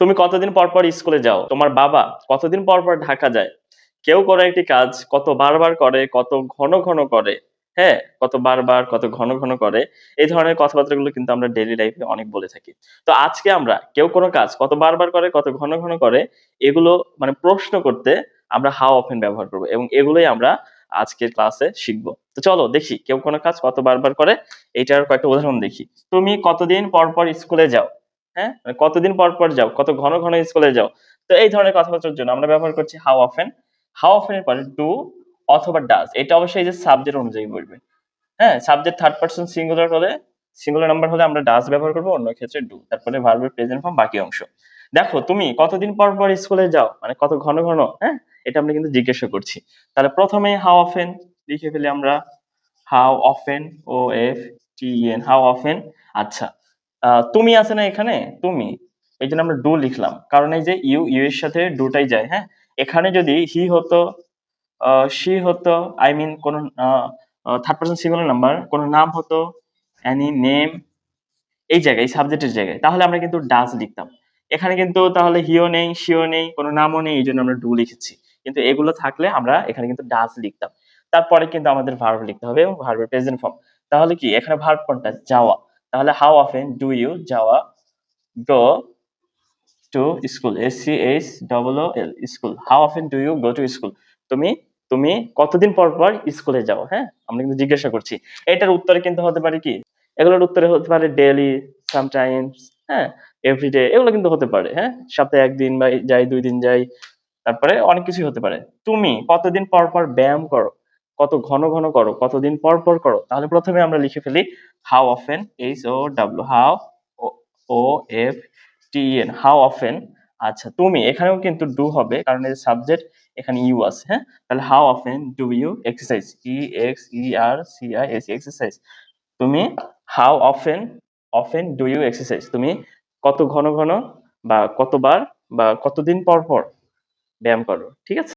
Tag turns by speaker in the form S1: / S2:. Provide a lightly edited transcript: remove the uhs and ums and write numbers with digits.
S1: তুমি কতদিন পর পর স্কুলে যাও? তোমার বাবা কতদিন পর পর ঢাকা যায়? কেউ কোনো একটি কাজ কত বারবার করে, কত ঘন ঘন করে, হ্যাঁ? কত বারবার, কত ঘন ঘন করে। এই ধরনের কথাবার্তাগুলো কিন্তু আমরা ডেইলি লাইফে অনেক বলে থাকি। তো আজকে আমরা কেউ কোনো কাজ কত বারবার করে, কত ঘন ঘন করে, এগুলো মানে প্রশ্ন করতে আমরা হাউ অফেন ব্যবহার করব এবং এগুলোই আমরা আজকের ক্লাসে শিখব। তো চলো দেখি কেউ কোনো কাজ কত বারবার করে, এইটার কয়েকটা উদাহরণ দেখি। তুমি কতদিন পর পর স্কুলে যাও? হ্যাঁ? মানে কতদিন পর পর যাও? কত ঘন ঘন স্কুলে যাও? তো এই ধরনের কথাবার্তার জন্য আমরা ব্যবহার করছি হাউ অফেন। হাউ অফেন এর পরে ডু অথবা ডাজ। এটা অবশ্যই এই যে সাবজেক্ট অনুযায়ী বলবে। হ্যাঁ? সাবজেক্ট থার্ড পারসন সিঙ্গুলার হলে, সিঙ্গুলার নাম্বার হলে আমরা ডাজ ব্যবহার করব, অন্য ক্ষেত্রে ডু। তারপরে ভার্বের প্রেজেন্ট ফর্ম বাকি অংশ। দেখো তুমি কতদিন পর পর স্কুলে যাও? মানে কত ঘন ঘন, হ্যাঁ? এটা আমরা কিন্তু জিজ্ঞাসা করছি। তাহলে প্রথমে হাউ অফেন লিখে ফেলি আমরা। How often, O F T N, how often. আচ্ছা, তুমি আছে না এখানে, তুমি, এই জন্য আমরা ডু লিখলাম, কারণ এই যে ইউ এর সাথে ডুটাই যায়। হ্যাঁ, এখানে যদি হি হতো, শি হতো, আই মিন কোন থার্ড পারসন সিঙ্গুলার নাম্বার, কোন নাম হতো, অ্যানি নেম, এই জায়গায় সাবজেক্টের জায়গায়, তাহলে আমরা কিন্তু ডাজ লিখতাম। এখানে কিন্তু তাহলে হিও নেই, শিও নেই, কোনো নামও নেই, এই জন্য আমরা ডু লিখেছি। কিন্তু এগুলো থাকলে আমরা এখানে কিন্তু ডাজ লিখতাম। তারপরে কিন্তু আমাদের ভার্ব লিখতে হবে এবং ভার্বের প্রেজেন্ট ফর্ম। তাহলে কি এখানে ভার্ব কোনটা? যাওয়া। তাহলে হাউ অফেন ডু ইউ যাওয়া go to school, SCHOOL school. How often do you go to school? তুমি তুমি কতদিন পর পর স্কুলে যাও? হ্যাঁ, আমরা কিন্তু জিজ্ঞাসা করছি। এটার উত্তরে কিন্তু হতে পারে কি, এগুলোর উত্তরে হতে পারে ডেইলি, সামটাইমস, হ্যাঁ, এভরিডে, এগুলো কিন্তু হতে পারে। হ্যাঁ, সপ্তাহে একদিন বা যাই, 2 দিন যাই, তারপরে অনেক কিছুই হতে পারে। তুমি কতদিন পর পর ব্যায়াম করো? কত ঘন ঘন করো, কতদিন পর পর করো? তাহলে প্রথমে আমরা লিখে ফেলি how often, HOW, how, OFTEN, how often. আচ্ছা, তুমি এখানেও কিন্তু ডু হবে, কারণ এই সাবজেক্ট এখানে ইউ আছে। হ্যাঁ, তাহলে how often do you exercise, EXERCISE, exercise. তুমি how often, often do you exercise? তুমি কত ঘন ঘন বা কতবার বা কতদিন পর পর ব্যায়াম করো? ঠিক আছে?